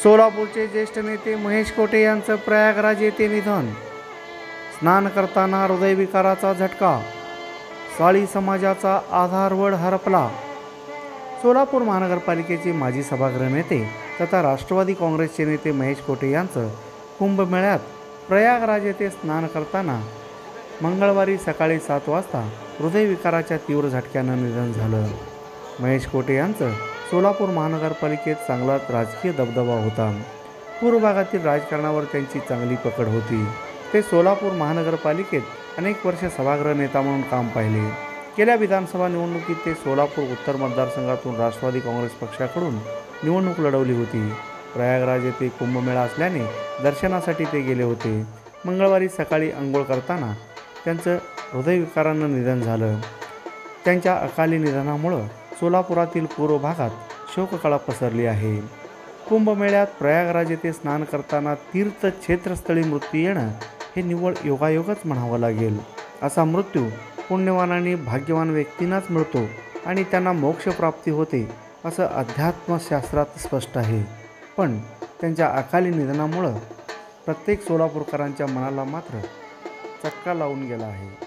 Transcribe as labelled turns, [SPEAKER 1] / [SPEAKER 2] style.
[SPEAKER 1] सोलापूरचे ज्येष्ठ नेते महेश कोटे यांचं प्रयागराज येथे निधन. स्नान करताना हृदयविकाराचा झटका, साळी समाजाचा आधारवड हरपला. सोलापूर महानगरपालिकेचे माजी सभागृह नेते तथा राष्ट्रवादी काँग्रेसचे नेते महेश कोटे यांचं कुंभमेळ्यात प्रयागराज येथे स्नान करताना मंगळवारी सकाळी 7 वाजता हृदयविकाराच्या तीव्र झटक्यानं निधन झालं. महेश कोटे यांचं सोलापूर महानगरपालिकेत चांगलाच राजकीय दबदबा होता. पूर्व भागातील राजकारणावर त्यांची चांगली पकड होती. ते सोलापूर महानगरपालिकेत अनेक वर्ष सभागृह नेता म्हणून काम पाहिले. गेल्या विधानसभा निवडणुकीत ते सोलापूर उत्तर मतदारसंघातून राष्ट्रवादी काँग्रेस पक्षाकडून निवडणूक लढवली होती. प्रयागराज येथे कुंभमेळा असल्याने दर्शनासाठी ते गेले होते. मंगळवारी सकाळी अंघोळ करताना त्यांचं हृदयविकारानं निधन झालं. त्यांच्या अकाली निधनामुळं सोलापुरातील पूर्व भागात शोककळा पसरली आहे. कुंभमेळ्यात प्रयागराज येथे स्नान करताना तीर्थक्षेत्रस्थळी मृत्यू येणं हे निव्वळ योगायोगच म्हणावं लागेल. असा मृत्यू पुण्यवान आणि भाग्यवान व्यक्तींनाच मिळतो आणि त्यांना मोक्षप्राप्ती होते असं अध्यात्मशास्त्रात स्पष्ट आहे. पण त्यांच्या अकाली निधनामुळं प्रत्येक सोलापूरकरांच्या मनाला मात्र चटका लावून गेला आहे.